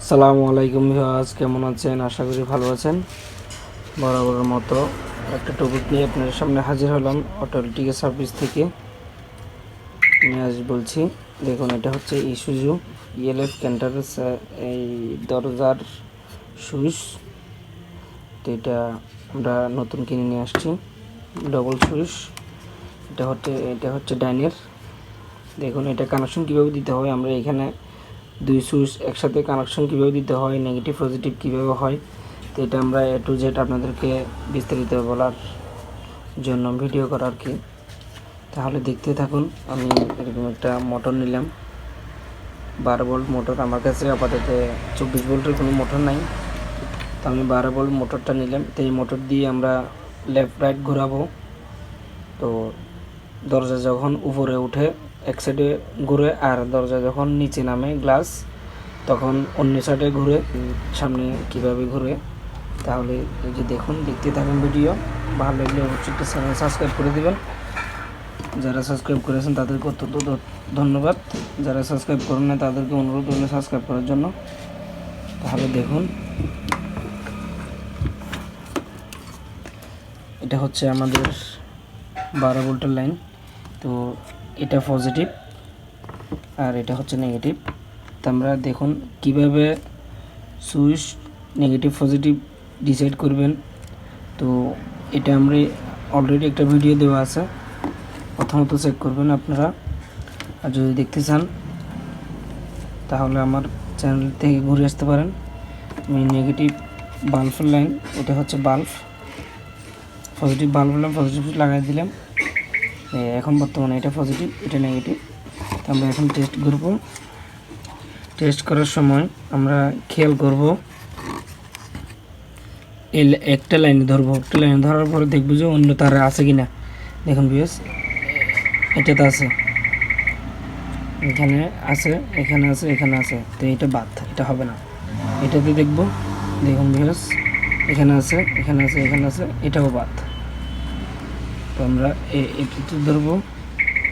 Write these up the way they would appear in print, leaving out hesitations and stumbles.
আসসালামু আলাইকুম ভিউয়ার্স, কেমন আছেন? আশা করি ভালো আছেন। বরাবরের মতো একটা টপিক নিয়ে আপনাদের সামনে হাজির হলাম অটোমেটিক সার্ভিস থেকে। আমি আজ বলছি, দেখুন এটা হচ্ছে ইস্যুজু ইএলএফ ক্যান্টারের এই দরজার সুইচ। তো এটা আমরা নতুন কিনে নিয়ে আসছি, ডবল সুইচ। এটা হচ্ছে ডাইনের। দেখুন এটা কানেকশন কীভাবে দিতে হয়। আমরা এখানে দুই সুইচ একসাথে কানেকশন কীভাবে দিতে হয়, নেগেটিভ পজিটিভ কীভাবে হয়, তো এটা আমরা A to Z আপনাদেরকে বিস্তারিত বলার জন্য ভিডিও করা আর কি। তাহলে দেখতে থাকুন। আমি এরকম একটা মোটর নিলাম, 12 ভোল্ট মোটর। আমার কাছে আপাতত 24 ভোল্টের কোনো মোটর নাই, তো আমি 12 ভোল্ট মোটরটা নিলাম। তো এই মোটর দিয়ে আমরা লেফট রাইট ঘোরাবো। তো দরজা যখন উপরে উঠে এক সাইডে ঘুরে, আর দরজা যখন নিচে নামে গ্লাস, তখন অন্য সাইডে ঘুরে। সামনে কিভাবে ঘুরে, তাহলে এই যে দেখুন, দেখতে থাকুন ভিডিও। ভালো লাগলে অবশ্যই একটা চ্যানেল সাবস্ক্রাইব করে দেবেন। যারা সাবস্ক্রাইব করেছেন তাদেরকে অত্যন্ত ধন্যবাদ। যারা সাবস্ক্রাইব করেন না তাদেরকে অনুরোধ করলে সাবস্ক্রাইব করার জন্য। তাহলে দেখুন, এটা হচ্ছে আমাদের 12 ভোল্টের লাইন। তো এটা পজিটিভ আর এটা হচ্ছে নেগেটিভ। তো আমরা দেখুন কিভাবে সুইচ নেগেটিভ পজিটিভ ডিসাইড করবেন। তো এটা আমরা অলরেডি একটা ভিডিও দেওয়া আছে, প্রথমত চেক করবেন আপনারা। আর যদি দেখতে চান তাহলে আমার চ্যানেল থেকে ঘুরে আসতে পারেন। আমি নেগেটিভ বাল্বের লাইন, এটা হচ্ছে বাল্ব, পজিটিভ বাল্ব হলাম, পজিটিভ লাগাই দিলাম। এখন বর্তমানে এটা পজিটিভ, এটা নেগেটিভ। তো আমরা এখন টেস্ট করব। টেস্ট করার সময় আমরা খেয়াল করব, একটা লাইনে ধরবো। একটা লাইনে ধরার পরে দেখবো যে অন্য তারা আছে কিনা। দেখুন ভিউয়ার্স, এটাতে আছে, এখানে আছে, এখানে আছে, এখানে আছে। তো এটা বাদ, এটা হবে না। এটাতে দেখবো, দেখুন ভিউয়ার্স, এখানে আছে, এখানে আছে, এখানে আছে, এটাও বাদ। তো আমরা এটাতে ধরবো,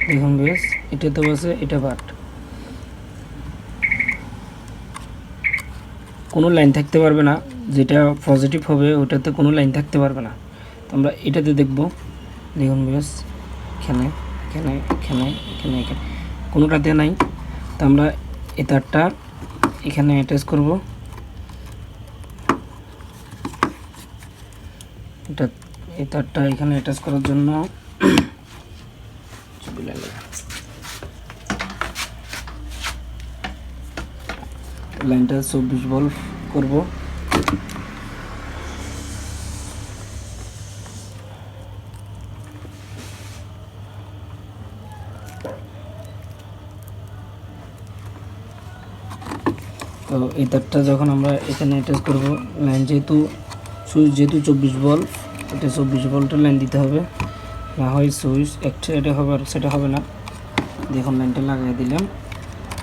দেখুন ভিউয়ার্স, এটাতেও আছে, এটা বাদ। কোনো লাইন থাকতে পারবে না, যেটা পজিটিভ হবে ওটাতে কোনো লাইন থাকতে পারবে না। তো আমরা এটাতে দেখব, দেখুন ভিউয়ার্স, এখানে, এখানে, এখানে, এখানে, এখানে কোনোটাতে নাই। তো আমরা এই তারটা এখানে অ্যাটাচ করব। এটা এই তারটা এখানে অ্যাটাচ করার জন্য লাইনটা 24 ভোল্ট করব। তো এই তারটা যখন আমরা এখানে অ্যাটাচ করব, লাইন যেহেতু সুইচ যেহেতু 24 ভোল্ট, এটা 24 ভোল্টের লাইন দিতে হবে, না হয় সুইচ একটা সাইডে হবে আর সেটা হবে না। দেখুন লাইনটা লাগিয়ে দিলাম।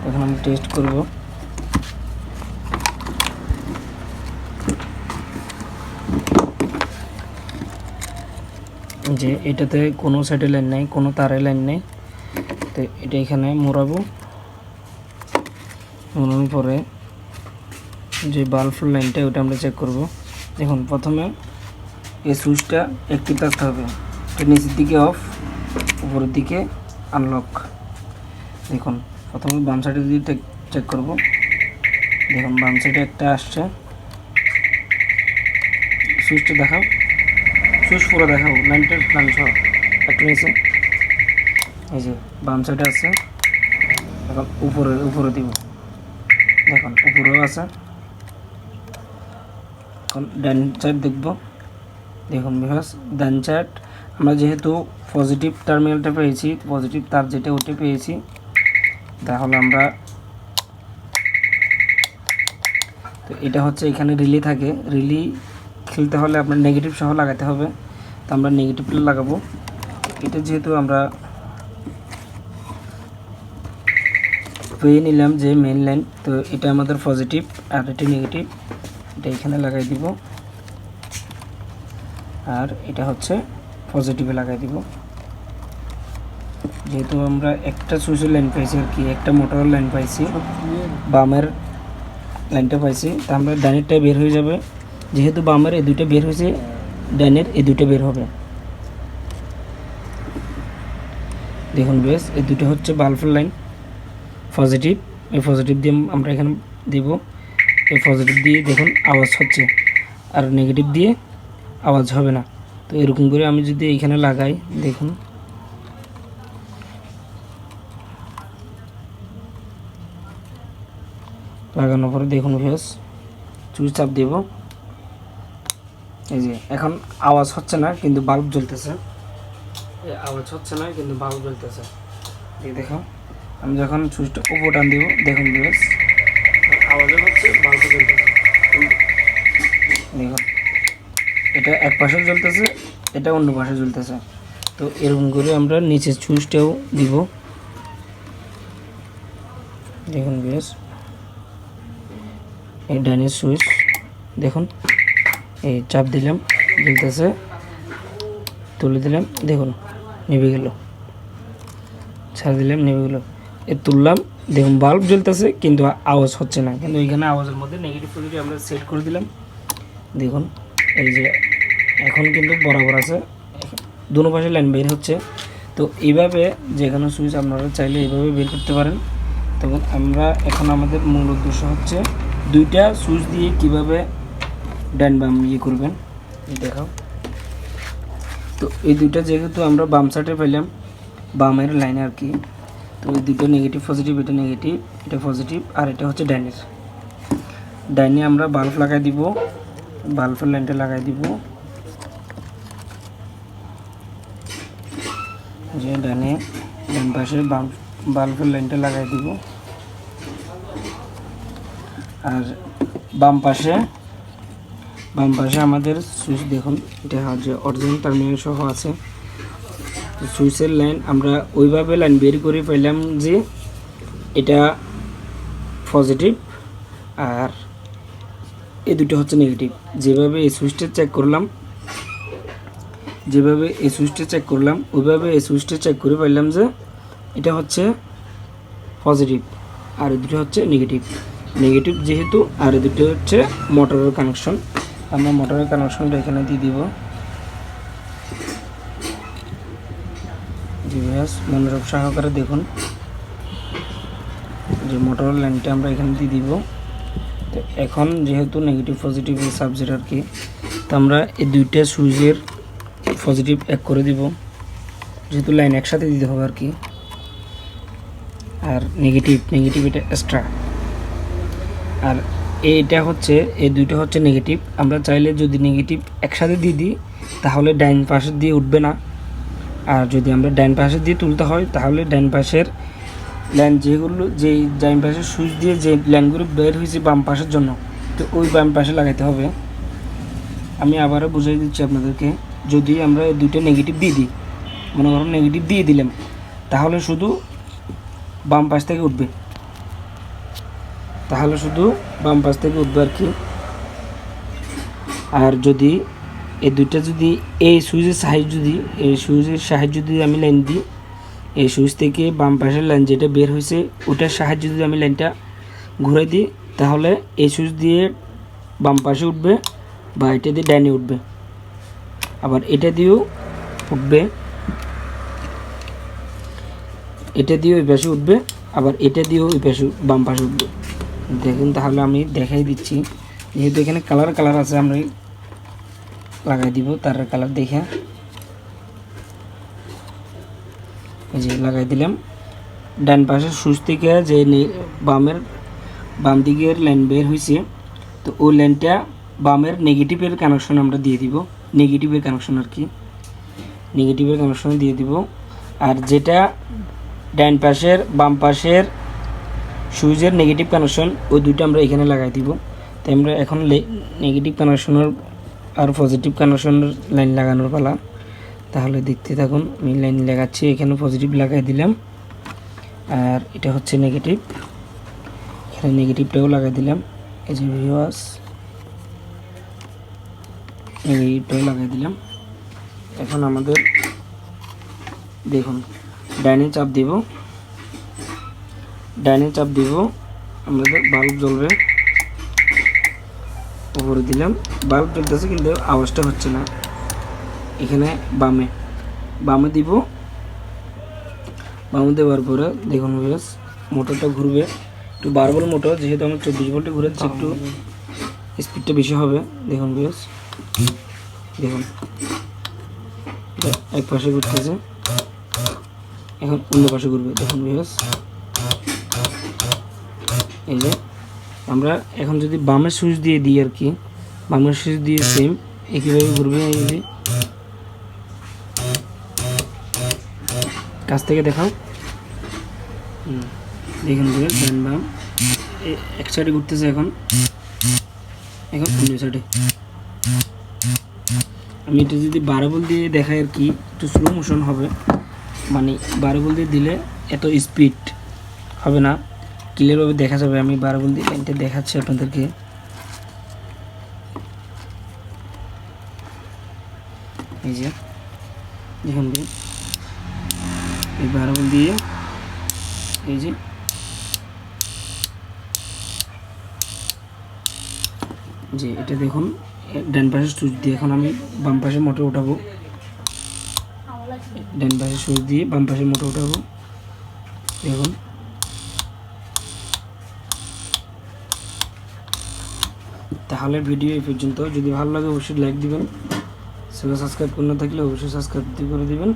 এখন আমি টেস্ট করব। যে এটাতে কোনো সাইডে লাইন নাই, কোনো তারের লাইন নেই। তো এটা এখানে মোড়াবো। মোড়ানোর পরে যে বাল্বের লাইনটা ওটা আমরা চেক করব। দেখুন প্রথমে এই সুইচটা অ্যাক্টিভ থাকতে হবে। এটা নিচের দিকে অফ, উপরের দিকে আনলক। দেখুন প্রথমে বাম সাইডে দিয়ে চেক করব। দেখুন বাম সাইডে একটা আসছে। সুইচটা দেখাও, সুইচ পুরো দেখাও, লাইনটা লাইন সহ একটু নিচে। এই যে বাম সাইডে আছে। এখন উপরে দিব, দেখুন উপরেও আছে। এখন ডান সাইড দেখব। দেখুন ভিউয়ার্স, ডান সাইড আমরা যেহেতু পজিটিভ টার্মিনালটা পেয়েছি, পজিটিভ তার যেটা ওটা পেয়েছি, তাহলে আমরা, তো এটা হচ্ছে এখানে রিলে থাকে। রিলি খেলতে হলে আপনার নেগেটিভ সহ লাগাতে হবে। তো আমরা নেগেটিভটা লাগাবো। এটা যেহেতু আমরা পেয়ে নিলাম যে মেন লাইন, তো এটা আমাদের পজিটিভ আর এটা নেগেটিভ। এটা এখানে লাগাই দিব, আর এটা হচ্ছে পজিটিভে লাগাই দিব। যেহেতু আমরা একটা সুইচের লাইন পাইছি আর কি, একটা মোটরের লাইন পাইছি, বামের লাইনটা পাইছি, তা আমরা ডাইনেরটা বের হয়ে যাবে, যেহেতু বামের এই দুইটা বের হয়েছে, ডাইনের এই দুইটা বের হবে। দেখুন বেশ, এই দুটো হচ্ছে বাল্বের লাইন পজিটিভ, এই পজিটিভ দিয়ে আমরা এখানে দেব, এই পজিটিভ দিয়ে দেখুন আওয়াজ হচ্ছে, আর নেগেটিভ দিয়ে আওয়াজ হবে না। তো এরকম করে আমি যদি এইখানে লাগাই, দেখুন লাগানোর পরে দেখুন বেশ সুইচ চাপ দেব, এই যে এখন আওয়াজ হচ্ছে না কিন্তু বাল্ব জ্বলতেছে, আওয়াজ হচ্ছে না কিন্তু বাল্ব জ্বলতেছে। দেখো আমি যখন সুইচটা উপর টান দিব, দেখুন বেশ আওয়াজও হচ্ছে, বাল্বও জ্বলতেছে। দেখুন এটা এক পাশে জ্বলতেছে, এটা অন্য পাশে জ্বলতেছে। তো এরকম করে আমরা নিচের সুইচটাও দিব, দেখুন বেশ এই ডাইনের সুইচ দেখুন, এই চাপ দিলাম জ্বলতেছে, তুলে দিলাম দেখুন নিভে গেল, ছাড় দিলাম নিভে গেল, এ তুললাম দেখুন বাল্ব জ্বলতেছে কিন্তু আওয়াজ হচ্ছে না। কিন্তু এখানে আওয়াজের মধ্যে নেগেটিভ পজিটিভ আমরা সেট করে দিলাম, দেখুন এই যে এখন কিন্তু বরাবর আছে, দুনো পাশে লাইন বের হচ্ছে। তো এইভাবে যেখানে সুইচ আপনারা চাইলে এইভাবে বের করতে পারেন। তখন আমরা এখন আমাদের মূল উদ্দেশ্য হচ্ছে দুইটা সুইচ দিয়ে কিভাবে ডান বাম করবেন দেখাও। তো এই দুইটা যেহেতু আমরা বাম সাইডে পেলাম, বামের লাইনে আর কি, তো এই দুটো নেগেটিভ পজিটিভ, এটা নেগেটিভ এটা পজিটিভ, আর এটা হচ্ছে ডাইনের। ডাইনে আমরা বাল্ব লাগাই দিব, বাল্বের লাইনটা লাগাই দিব, যে ডানে ডান পাশে বাল্বের লাইনটা লাগাই দিব, আর বাম পাশে আমাদের সুইচ দেখুন, এটা যে অরিজিনাল টার্মিনাল সহ আছে। সুইচের লাইন আমরা ওইভাবে লাইন বের করে পেলাম যে এটা পজিটিভ আর এই দুটো হচ্ছে নেগেটিভ। যেভাবে এই সুইচটা চেক করলাম, ওইভাবে এই সুইচটা চেক করে পাইলাম যে এটা হচ্ছে পজিটিভ আর এই দুটো হচ্ছে নেগেটিভ যেহেতু, আর এই দুটো হচ্ছে মোটরের কানেকশন। আমরা মোটরের কানেকশনটা এখানে দিয়ে দিব, মনোযোগ সহকারে দেখুন যে মোটরের লাইনটা আমরা এখানে দিয়ে দিব। তো এখন যেহেতু নেগেটিভ পজিটিভ সাবজেক্ট আর কি, তো আমরা এই দুইটা সুইচের পজিটিভ এক করে দিব, যেহেতু লাইন একসাথে দিতে হবে আর কি, আর নেগেটিভ এটা এক্সট্রা। আর এইটা হচ্ছে, এই দুইটা হচ্ছে নেগেটিভ। আমরা চাইলে যদি নেগেটিভ একসাথে দিয়ে দিই তাহলে ডাইন পাশের দিয়ে উঠবে না, আর যদি আমরা ডাইন পাশের দিয়ে তুলতে হয় তাহলে ডাইন পাশের লাইন যেই ডাইন পাশের সুইচ দিয়ে যে লাইনগুলো বের হয়েছে বাম পাশের জন্য, তো ওই বাম পাশে লাগাইতে হবে। আমি আবারও বুঝিয়ে দিচ্ছি আপনাদেরকে, যদি আমরা এই দুইটা নেগেটিভ দিয়ে দিই, মনে করুন নেগেটিভ দিয়ে দিলাম, তাহলে শুধু বাম পাশ থেকে উঠবে, আর কি। আর যদি এই দুইটা যদি এই সুইচের সাহায্যে যদি আমি লাইন দিই, এই সুইচ থেকে বাম পাশের লাইন যেটা বের হয়েছে ওটার সাহায্যে যদি আমি লাইনটা ঘুরে দিই, তাহলে এই সুইচ দিয়ে বাম পাশে উঠবে বা এটা দিয়ে ডাইনে উঠবে, আবার এটা দিয়েও উঠবে, এটা দিয়েও ওই পাশে উঠবে, আবার এটা দিয়েও ওই পাশে বাম পাশে উঠবে। দেখুন তাহলে আমি দেখাই দিচ্ছি, যেহেতু এখানে কালার আছে, আমরা লাগাই দিব তার কালার দেখে, এই যে লাগাই দিলাম। ডান পাশের সুইচ থেকে যে বাম দিকের লাইন বের হয়েছে, তো ওই লাইনটা বামের নেগেটিভের কানেকশন আমরা দিয়ে দিব, নেগেটিভের কানেকশন দিয়ে দিব। আর যেটা ডান পাশের বাম পাশের সুইচের নেগেটিভ কানেকশন, ওই দুইটা আমরা এখানে লাগাই দিব। তো আমরা এখন নেগেটিভ কানেকশনের আর পজিটিভ কানেকশনের লাইন লাগানোর পালা, তাহলে দেখতে থাকুন। আমি লাইন লাগাচ্ছি, এখানে পজিটিভ লাগাই দিলাম, আর এটা হচ্ছে নেগেটিভ, এখানে নেগেটিভটাও লাগাই দিলাম। এই যে ভিউয়ার্স, নেগেটিভটাও লাগাই দিলাম। এখন আমাদের দেখুন ডাইনে চাপ দিব, আমাদের বাল্ব জ্বলবে। উপরে দিলাম, বাল্ব জ্বলতেছে কিন্তু আওয়াজটা হচ্ছে না। এখানে বামে দিব। বামে দেওয়ার পরে দেখুন ভিউয়ার্স মোটরটা ঘুরবে, একটু 12 ভোল্ট মোটর, যেহেতু আমার 24 ভোল্টে ঘুরেছে একটু স্পিডটা বেশি হবে। দেখুন ভিউয়ার্স, দেখুন এক পাশে ঘুরতেছে, এখন অন্য পাশে ঘুরবে। দেখুন ভিউয়ার্স, এই যে আমরা এখন যদি বামের সুইচ দিয়ে দিই আর কি, বামের সুইচ দিয়ে সেম একইভাবে ঘুরবে। এই যে কাছ থেকে দেখাও। দেখুন ভিউয়ার্স, ডান বাম এক সাইডে ঘুরতেছে, এখন অন্য সাইডে। আমি এটা যদি 12 ভোল্ট দিয়ে দেখাই আর কি, একটু স্লো মোশন হবে, মানে 12 ভোল্ট দিয়ে দিলে এত স্পিড হবে না, ক্লিয়ারভাবে দেখা যাবে। আমি 12 ভোল্ট দিয়ে লাইনটা দেখাচ্ছি আপনাদেরকে। এই যে দেখুন এই 12 ভোল্ট দিয়ে, এই যে এটা দেখুন ডান পাশে সুইচ দিয়ে এখন আমি বাম পাশে মোটর উঠাবো। ডান পাশে সুইচ দিয়ে বাম পাশে মোটর উঠাবো। দেখুন তাহলে ভিডিও এই পর্যন্ত। যদি ভালো লাগে অবশ্যই লাইক দিবেন, সাবস্ক্রাইব করে না থাকলে অবশ্যই সাবস্ক্রাইব করে দিবেন।